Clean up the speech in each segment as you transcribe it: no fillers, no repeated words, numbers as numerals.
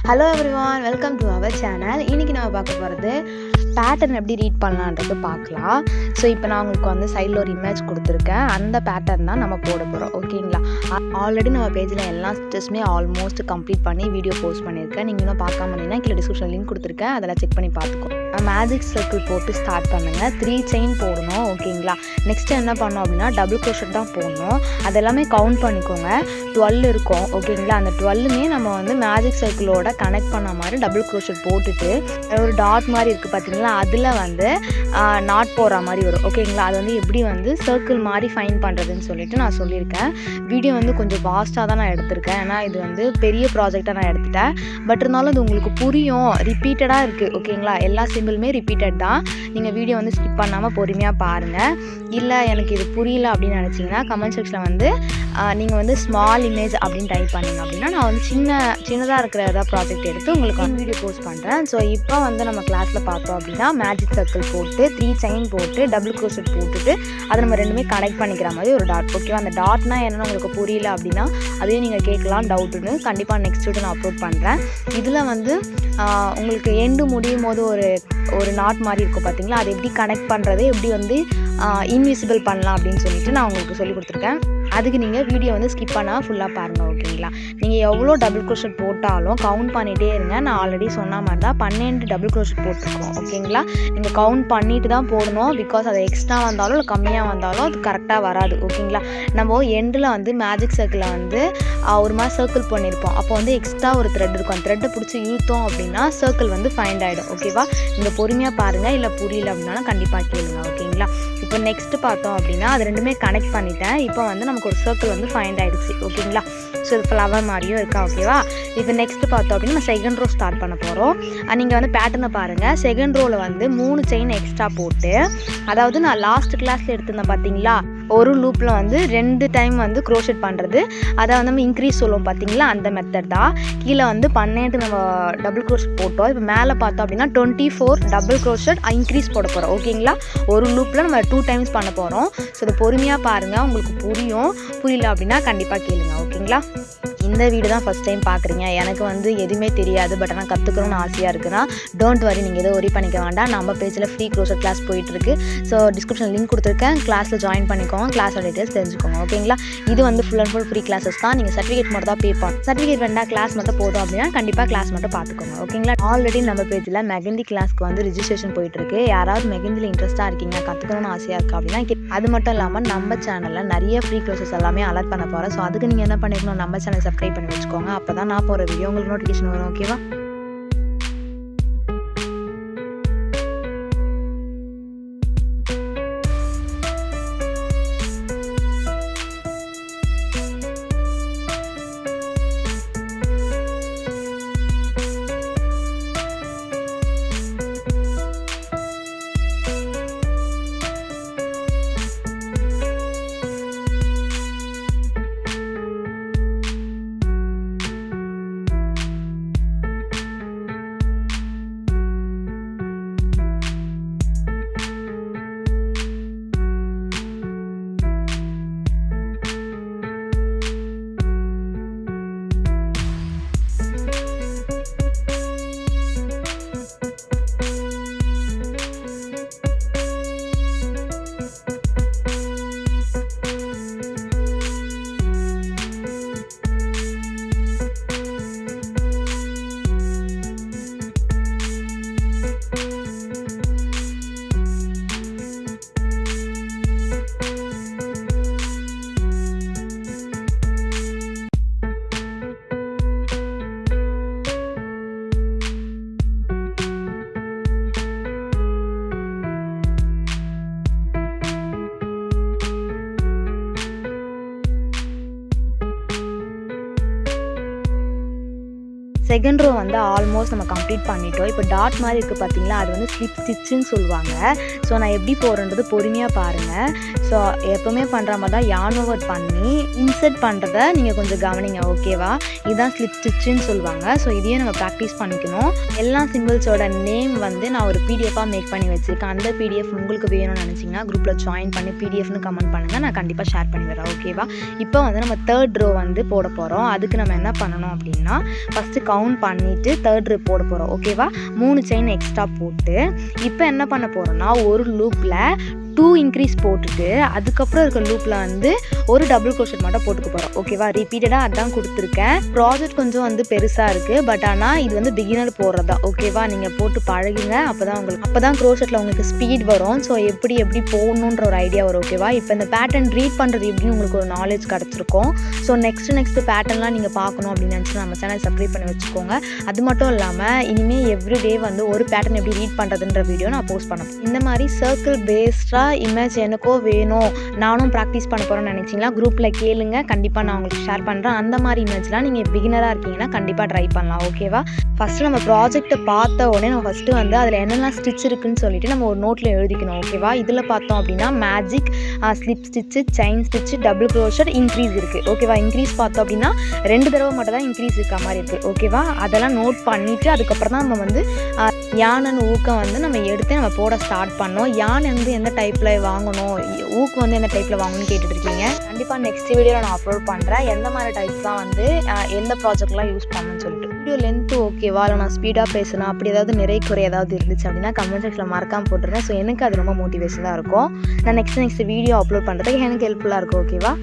Hello everyone, welcome to our channel. இன்றைக்கி நம்ம பார்க்க போகிறது பேட்டர்ன் எப்படி ரீட் பண்ணலான்றது பார்க்கலாம். ஸோ இப்போ நான் உங்களுக்கு வந்து சைடில் ஒரு இமேஜ் கொடுத்துருக்கேன். அந்த பேட்டர்ன் தான் நம்ம போட போகிறோம். ஓகேங்களா? ஆல்ரெடி நம்ம பேஜில் எல்லா ஸ்டிச்சஸுமே ஆல்மோஸ்ட் கம்ப்ளீட் பண்ணி வீடியோ போஸ்ட் பண்ணியிருக்கேன். நீங்கள் இன்னும் பார்க்காம இருந்தீங்கன்னா கீழே டிஸ்கிரிப்ஷன் லிங்க் கொடுத்துருக்கேன், அதெல்லாம் செக் பண்ணி பார்த்துக்கோ. மேஜிக் சர்க்கிள் போட்டு ஸ்டார்ட் பண்ணுங்கள். 3 செயின் போடணும். ஓகேங்களா? நெக்ஸ்ட்டு என்ன பண்ணோம் அப்படின்னா டபுள் க்ரோஷட் தான் போடணும். அதெல்லாமே கவுண்ட் பண்ணிக்கோங்க. 12 இருக்கும். ஓகேங்களா? அந்த 12மே நம்ம வந்து மேஜிக் சர்க்கிளோட கனெக்ட் பண்ண மாதிரி டபுள் க்ரோஷட் போட்டுட்டு ஒரு டாட் மாதிரி இருக்குது பார்த்தீங்களா, அதில் வந்து நாட் போடுற மாதிரி வரும். ஓகேங்களா? அது வந்து எப்படி வந்து சர்க்கிள் மாதிரி ஃபைன் பண்ணுறதுன்னு சொல்லிட்டு நான் சொல்லியிருக்கேன். வீடியோ வந்து கொஞ்சம் ஃபாஸ்ட்டாக தான் நான் எடுத்திருக்கேன், ஏன்னா இது வந்து பெரிய ப்ராஜெக்டாக நான் எடுத்துட்டேன். பட் இருந்தாலும் அது உங்களுக்கு புரியும், ரிப்பீட்டடாக இருக்குது. ஓகேங்களா? எல்லா சிம்பிளுமே ரிப்பீட்டட் தான். நீங்கள் வீடியோ வந்து ஸ்கிப் பண்ணாமல் பொறுமையாக பாருங்கள். இல்லை எனக்கு இது புரியல அப்படின்னு நினச்சிங்கன்னா கமெண்ட் செக்ஷனில் வந்து நீங்கள் வந்து ஸ்மால் இமேஜ் அப்படின்னு டைப் பண்ணிங்க அப்படின்னா நான் வந்து சின்னதாக இருக்கிற ஏதாவது ப்ராஜெக்ட் எடுத்து உங்களுக்கு வந்து வீடியோ போஸ்ட் பண்ணுறேன். ஸோ இப்போ வந்து நம்ம கிளாஸில் பார்த்தோம் அப்படின்னா மேஜிக் சர்க்கிள் போட்டு 3 செயின் போட்டு டபுள் க்ரோஷட் போட்டுட்டு அதை நம்ம ரெண்டுமே கனெக்ட் பண்ணிக்கிற மாதிரி ஒரு டாட். ஓகேவா? அந்த டாட்னா என்னென்னு உங்களுக்கு புரியல அப்படின்னா அதையும் நீங்கள் கேட்கலாம், டவுட்டுன்னு. கண்டிப்பாக நெக்ஸ்ட் வீடியோ நான் அப்லோட் பண்ணுறேன். இதில் வந்து உங்களுக்கு எண்டு முடியும் போது ஒரு நாட் மாதிரி இருக்கும் பார்த்தீங்களா, அதை எப்படி கனெக்ட் பண்ணுறது, எப்படி வந்து இன்விசிபிள் பண்ணலாம் அப்படின்னு சொல்லிட்டு நான் உங்களுக்கு சொல்லி கொடுத்துருக்கேன். அதுக்கு நீங்கள் வீடியோ வந்து ஸ்கிப் பண்ணால் ஃபுல்லாக பாருங்கள். ஓகேங்களா? நீங்கள் எவ்வளோ டபுள் க்ரோஷட் போட்டாலும் கவுண்ட் பண்ணிகிட்டே இருங்க. நான் ஆல்ரெடி சொன்ன மாதிரி தான் 12 டபுள் க்ரோஷட் போட்டிருக்கோம். ஓகேங்களா? நீங்கள் கவுண்ட் பண்ணிட்டு தான் போடணும். பிகாஸ் அது எக்ஸ்ட்ரா வந்தாலும் இல்லை கம்மியாக வந்தாலும் அது கரெக்டாக வராது. ஓகேங்களா? நம்ம எண்டில் வந்து மேஜிக் சர்க்கிளை வந்து ஒரு மாதிரி சர்க்கிள் பண்ணியிருப்போம். அப்போ வந்து எக்ஸ்ட்ரா ஒரு த்ரெட் இருக்கும். அந்த த்ரெட்டை பிடிச்சி இழுத்தோம் அப்படின்னா சர்க்கிள் வந்து ஃபைண்ட் ஆகிடும். ஓகேவா? நீங்கள் பொறுமையாக பாருங்கள். இல்லை புரியல அப்படின்னாலும் கண்டிப்பாக கேளுங்க. ஓகேங்களா? இப்போ நெக்ஸ்ட்டு பார்த்தோம் அப்படின்னா அது ரெண்டுமே கனெக்ட் பண்ணிட்டேன். இப்போ வந்து நமக்கு ஒரு சர்க்கிள் வந்து ஃபைண்ட் ஆகிடுச்சு. ஓகேங்களா? ஸோ இது ஃப்ளவர் மாதிரியும் இருக்கா. ஓகேவா? இப்போ நெக்ஸ்ட்டு பார்த்தோம் அப்படின்னா நம்ம செகண்ட் ரோ ஸ்டார்ட் பண்ண போகிறோம். நீங்கள் வந்து பேட்டர்னை பாருங்கள். செகண்ட் ரோவில் வந்து 3 செயின் எக்ஸ்ட்ரா போட்டு, அதாவது நான் லாஸ்ட் கிளாஸில் எடுத்திருந்தேன் பார்த்தீங்களா, ஒரு லூப்பில் வந்து 2 டைம் வந்து க்ரோஷட் பண்ணுறது, அதை வந்து நம்ம இன்க்ரீஸ் சொல்லுவோம் பார்த்தீங்களா, அந்த மெத்தட் தான். கீழே வந்து 12 நம்ம டபுள் க்ரோஷட் போட்டோம். இப்போ மேலே பார்த்தோம் அப்படின்னா 24 டபுள் க்ரோஷட் இன்க்ரீஸ் போட போகிறோம். ஓகேங்களா? ஒரு லூப்பில் நம்ம 2 டைம்ஸ் பண்ண போகிறோம். ஸோ இதை பொறுமையாக பாருங்கள், உங்களுக்கு புரியும். புரியல அப்படின்னா கண்டிப்பாக கேளுங்க. ஓகேங்களா? இந்த வீடியோ தான் ஃபஸ்ட் டைம் பார்க்குறீங்க, எனக்கு வந்து எதுவுமே தெரியாது, பட் ஆனால் கற்றுக்கணும்னு ஆசையாக இருக்குன்னா டோன்ட் வரி, நீங்கள் எதுவும் ஒரி பண்ணிக்க வேண்டாம். நம்ம பேஜில் ஃப்ரீ க்ரோஷட் கிளாஸ் போயிட்டுருக்கு. ஸோ டிஸ்கிரிப்ஷன் லிங்க் கொடுத்துருக்கேன், கிளாஸில் ஜாயின் பண்ணிக்கோங்க, கிளாஸோட டீட்டெயில்ஸ் தெரிஞ்சுக்கோங்க. ஓகேங்களா? இது வந்து full and full free classes தான். நீங்கள் சர்டிஃபிகேட் மட்டும் தான் பே பண்ணணும். சர்டிஃபிகேட் வேண்டாம், கிளாஸ் மட்டும் போதும் அப்படின்னா கண்டிப்பாக கிளாஸ் மட்டும் பார்த்துக்கோங்க. ஓகேங்களா? ஆல்ரெடி நம்ம பேஜில் மெஹந்தி கிளாஸ்க்கு வந்து ரிஜிஸ்ட்ரேஷன் போயிட்டுருக்கு. யாராவது மெஹந்தியில் இன்ட்ரெஸ்ட்டாக இருக்கீங்க, கற்றுக்கணும்னு ஆசையாக இருக்குது அப்படின்னா அது மட்டும் இல்லாமல் நம்ம சேனலில் நிறைய ஃப்ரீ க்ளாஸஸ் எல்லாமே அலர்ட் பண்ண போகிறேன். ஸோ அதுக்கு நீங்கள் என்ன பண்ணிக்கணும், நம்ம சேனல் சப்ஸ்கிரைப் பண்ணி வச்சுக்கோங்க. அப்போ தான் நான் போகிற வீடியோ உங்களுக்கு நோட்டிஃபிகேஷன் வரும். ஓகேவா? செகண்ட் ரோ வந்து ஆல்மோஸ்ட் நம்ம கம்ப்ளீட் பண்ணிட்டோம். இப்போ டாட் மாதிரி இருக்குது பார்த்தீங்களா, அது வந்து ஸ்லிப் ஸ்டிச்சுன்னு சொல்லுவாங்க. ஸோ நான் எப்படி போடுறது பொறுமையாக பாருங்கள். ஸோ எப்போவுமே பண்ணுற மாதிரி தான் யான் ஓவர் பண்ணி இன்சர்ட் பண்ணுறத நீங்கள் கொஞ்சம் கவனிங்க. ஓகேவா? இதுதான் ஸ்லிப் ஸ்டிச்சுன்னு சொல்லுவாங்க. ஸோ இதையும் நம்ம ப்ராக்டிஸ் பண்ணிக்கணும். எல்லா சிம்பிள்ஸோட நேம் வந்து நான் ஒரு பிடிஎஃபாக மேக் பண்ணி வச்சுருக்கேன். அந்த பிடிஎஃப் உங்களுக்கு வேணும்னு நினச்சிங்கன்னா குரூப்பில் ஜாயின் பண்ணி பிடிஎஃப்னு கமெண்ட் பண்ணுங்கள், நான் கண்டிப்பாக ஷேர் பண்ணி வரேன். ஓகேவா? இப்போ வந்து நம்ம தேர்ட் ரோ வந்து போட போகிறோம். அதுக்கு நம்ம என்ன பண்ணணும் அப்படின்னா ஃபஸ்ட்டு கவுண்ட் பண்ணிவிட்டு தேர்ட் ரோ போட போகிறோம். ஓகேவா, 3 செயின் எக்ஸ்ட்ரா போட்டு இப்போ என்ன பண்ண போகிறோன்னா ஒரு லூப்பில் 2 இன்க்ரீஸ் போட்டுட்டு அதுக்கப்புறம் இருக்க லூப்பில் வந்து ஒரு டபுள் க்ரோஷெட் மட்டும் போட்டுக்க போகிறோம். ஓகேவா, ரிப்பீட்டடாக அதான் கொடுத்துருக்கேன். ப்ராஜெக்ட் கொஞ்சம் வந்து பெருசாக இருக்குது, பட் ஆனால் இது வந்து பிகினர் போடுறதா. ஓகேவா, நீங்கள் போட்டு பழகுங்க, அப்போ தான் க்ரோஷெட்டில் உங்களுக்கு ஸ்பீட் வரும். ஸோ எப்படி போகணுன்ற ஒரு ஐடியா வரும். ஓகேவா, இப்போ இந்த பேட்டர்ன் ரீட் பண்ணுறது எப்படின்னு உங்களுக்கு ஒரு நாலேஜ் கிடச்சிருக்கும். ஸோ நெக்ஸ்ட் பேட்டர்ன்லாம் நீங்கள் பார்க்கணும் அப்படின்னு நினச்சி நம்ம சேனல் சப்ஸ்கிரைப் பண்ணி வச்சுக்கோங்க. அது மட்டும் இல்லாமல் இனிமேல் எவ்ரிடே வந்து ஒரு பேட்டர்ன் எப்படி ரீட் பண்ணுறதுன்ற வீடியோ நான் போஸ்ட் பண்ணேன். இந்த மாதிரி சர்க்கிள் பேஸ்டாக இமேஜ் எனக்கோ வேணும், நானும் ப்ராக்டிஸ் பண்ண போகிறேன்னு நினச்சிங்களா குரூப்பில் கேளுங்க, கண்டிப்பாக நான் உங்களுக்கு ஷேர் பண்ணுறேன். அந்த மாதிரி இமேஜ்லாம் நீங்கள் பிகினராக இருக்கீங்கன்னா கண்டிப்பாக ட்ரை பண்ணலாம். ஓகேவா, ஃபஸ்ட்டு நம்ம ப்ராஜெக்ட்டை பார்த்த உடனே நம்ம ஃபஸ்ட்டு வந்து அதில் என்னெல்லாம் ஸ்டிச் இருக்குதுன்னு சொல்லிட்டு நம்ம ஒரு நோட்டில் எழுதிக்கணும். ஓகேவா, இதில் பார்த்தோம் அப்படின்னா magic, slip stitch, chain stitch, double crochet, increase இருக்குது. ஓகேவா, இன்க்ரீஸ் பார்த்தோம் அப்படின்னா 2 தடவை மட்டும் தான் இன்க்ரீஸ் இருக்க மாதிரி இருக்குது. ஓகேவா, அதெல்லாம் நோட் பண்ணிவிட்டு அதுக்கப்புறம் தான் நம்ம வந்து யானை ஊக்கம் வந்து நம்ம எடுத்து நம்ம போட ஸ்டார்ட் பண்ணோம். யானை வந்து எந்த டைப்பில் வாங்கணும், ஊக்கு வந்து எந்த டைப்பில் வாங்கணும்னு கேட்டுட்டு இருக்கீங்க. கண்டிப்பாக நெக்ஸ்ட் வீடியோவில் நான் அப்லோட் பண்ணுறேன் எந்த மாதிரி டைப்ஸ் தான் வந்து எந்த ப்ராஜெக்ட்லாம் யூஸ் பண்ணணும்னு சொல்லிட்டு. வீடியோ லென்த்து ஓகேவா, இல்லை நான் ஸ்பீடாக பேசணும் அப்படி ஏதாவது குறை ஏதாவது இருந்துச்சு அப்படின்னா கமெண்ட் செக்ஷனில் மறக்காமல் போட்டுருங்க. ஸோ எனக்கு அது ரொம்ப மோட்டிவேஷனாக இருக்கும். நான் நெக்ஸ்ட் வீடியோ அப்லோட் பண்ணுறதுக்கு எனக்கு ஹெல்ப்ஃபுல்லாக இருக்கும். ஓகேவா,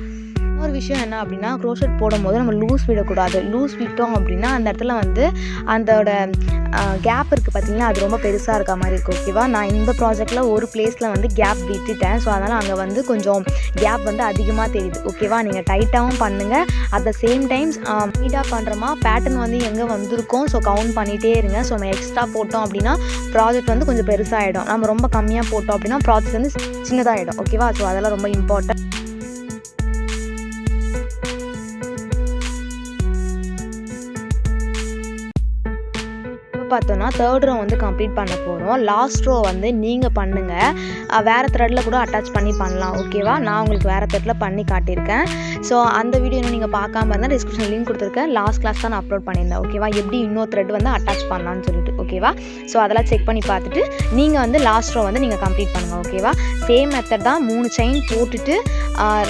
இன்னொரு விஷயம் என்ன அப்படின்னா க்ரோஷெட் போடும்போது நம்ம லூஸ் விடக்கூடாது. லூஸ் விட்டோம் அப்படின்னா அந்த இடத்துல வந்து அதோட கேப் இருக்குது பார்த்தீங்கன்னா, அது ரொம்ப பெருசாக இருக்க மாதிரி இருக்குது. ஓகேவா, நான் இந்த ப்ராஜெக்டில் ஒரு பிளேஸில் வந்து கேப் விட்டுட்டேன். ஸோ அதனால் அங்கே வந்து கொஞ்சம் கேப் வந்து அதிகமாக தெரியுது. ஓகேவா, நீங்கள் டைட்டாகவும் பண்ணுங்கள், அட் த சேம் டைம்ஸ் நீட்டாக பண்ணுறோமா பேட்டர்ன் வந்து எங்கே வந்திருக்கோம் ஸோ கவுண்ட் பண்ணிகிட்டே இருங்க. ஸோ நம்ம எக்ஸ்ட்ரா போட்டோம் அப்படின்னா ப்ராஜெக்ட் வந்து கொஞ்சம் பெருசாகிடும், நம்ம ரொம்ப கம்மியாக போட்டோம் அப்படின்னா ப்ராஜெக்ட் வந்து சின்னதாகிடும். ஓகேவா, ஸோ அதெல்லாம் ரொம்ப இம்பார்ட்டன்ட். பார்த்தோன்னா தேர்ட் ரோ வந்து கம்ப்ளீட் பண்ண போகிறோம். லாஸ்ட் ரோ வந்து நீங்கள் பண்ணுங்கள், வேறு த்ரெட்டில் கூட அட்டாச் பண்ணி பண்ணலாம். ஓகேவா, நான் உங்களுக்கு வேறு த்ரெட்டில் பண்ணி காட்டியிருக்கேன். ஸோ அந்த வீடியோ இன்னும் நீங்கள் பார்க்காம இருந்தால் டிஸ்கிரிப்ஷன் லிங்க் கொடுத்துருக்கேன். லாஸ்ட் கிளாஸ் தான் நான் அப்லோட் பண்ணியிருந்தேன். ஓகேவா, எப்படி இன்னொரு த்ரெட் வந்து அட்டாச் பண்ணலான்னு சொல்லிட்டு. ஓகேவா, ஸோ அதெல்லாம் செக் பண்ணி பார்த்துட்டு நீங்கள் வந்து லாஸ்ட் ரோ வந்து நீங்கள் கம்ப்ளீட் பண்ணுங்கள். ஓகேவா, சேம் மெத்தட் தான். 3 செயின் போட்டுட்டு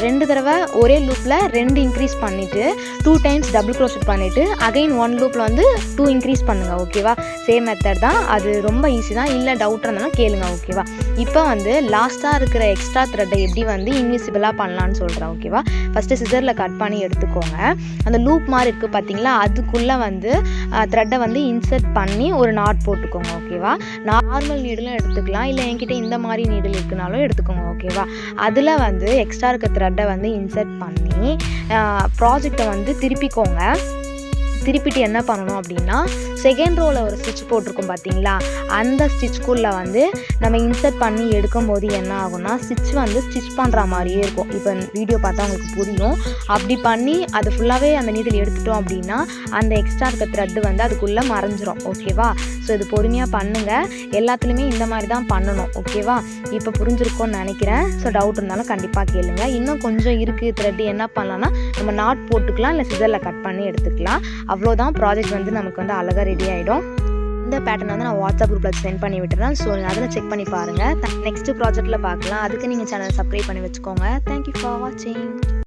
2 தடவை ஒரே லூப்பில் 2 இன்க்ரீஸ் பண்ணிவிட்டு 2 டைம்ஸ் டபுள் க்ரோஷெட் பண்ணிவிட்டு அகைன் 1 லூப்பில் வந்து 2 இன்க்ரீஸ் பண்ணுங்கள். ஓகேவா, சேம் மெத்தட் தான், அது ரொம்ப ஈஸி தான். இல்லை டவுட் இருந்தாலும் கேளுங்க. ஓகேவா, இப்போ வந்து லாஸ்ட்டாக இருக்கிற எக்ஸ்ட்ரா த்ரெட்டை எப்படி வந்து இன்விசிபிளாக பண்ணலான்னு சொல்கிறேன். ஓகேவா, ஃபஸ்ட்டு சிசரில் கட் பண்ணி எடுத்துக்கோங்க. அந்த லூப் மாதிரி இருக்குது பார்த்தீங்களா, அதுக்குள்ளே வந்து த்ரெட்டை வந்து இன்சர்ட் பண்ணி ஒரு நாட் போட்டுக்கோங்க. ஓகேவா, நார்மல் நீடிலும் எடுத்துக்கலாம், இல்லை என்கிட்ட இந்த மாதிரி நீடில் இருக்குனாலும் எடுத்துக்கோங்க. ஓகேவா, அதில் வந்து எக்ஸ்ட்ரா இருக்க த்ரெட்டை வந்து இன்சர்ட் பண்ணி ப்ராஜெக்டை வந்து திருப்பிட்டு என்ன பண்ணணும் அப்படின்னா செகண்ட் ரோவில் ஒரு ஸ்டிச் போட்டிருக்கோம் பார்த்தீங்களா, அந்த ஸ்டிச்சுக்குள்ளே வந்து நம்ம இன்சர்ட் பண்ணி எடுக்கும் போது என்ன ஆகும்னா ஸ்டிச் வந்து ஸ்டிச் பண்ணுற மாதிரியே இருக்கும். இப்போ வீடியோ பார்த்தா உங்களுக்கு புரியும். அப்படி பண்ணி அது ஃபுல்லாகவே அந்த நீடில் எடுத்துட்டோம் அப்படின்னா அந்த எக்ஸ்ட்ரா இருக்க த்ரெட்டு வந்து அதுக்குள்ளே மறைஞ்சிரும். ஓகேவா, ஸோ இது பொறுமையாக பண்ணுங்கள், எல்லாத்துலேயுமே இந்த மாதிரி தான் பண்ணணும். ஓகேவா, இப்போ புரிஞ்சிருக்கோன்னு நினைக்கிறேன். ஸோ டவுட் இருந்தாலும் கண்டிப்பாக கேளுங்க. இன்னும் கொஞ்சம் இருக்குது த்ரெட்டு, என்ன பண்ணலான்னா நம்ம நாட் போட்டுக்கலாம், இல்லை சிசரில் கட் பண்ணி எடுத்துக்கலாம். அவ்வளோதான், ப்ராஜெக்ட் வந்து நமக்கு வந்து அழகாக ரெடி ஆகிடும். இந்த பேட்டர்ன் வந்து நான் வாட்ஸ்அப் குரூப்பில் சென்ட் பண்ணி விட்டுறேன். ஸோ அதில் செக் பண்ணி பாருங்கள். நெக்ஸ்ட் ப்ராஜெக்ட்டில் பார்க்கலாம். அதுக்கு நீங்கள் சேனல் சப்ஸ்கிரைப் பண்ணி வச்சுக்கோங்க. தேங்க்யூ ஃபார் வாட்சிங்.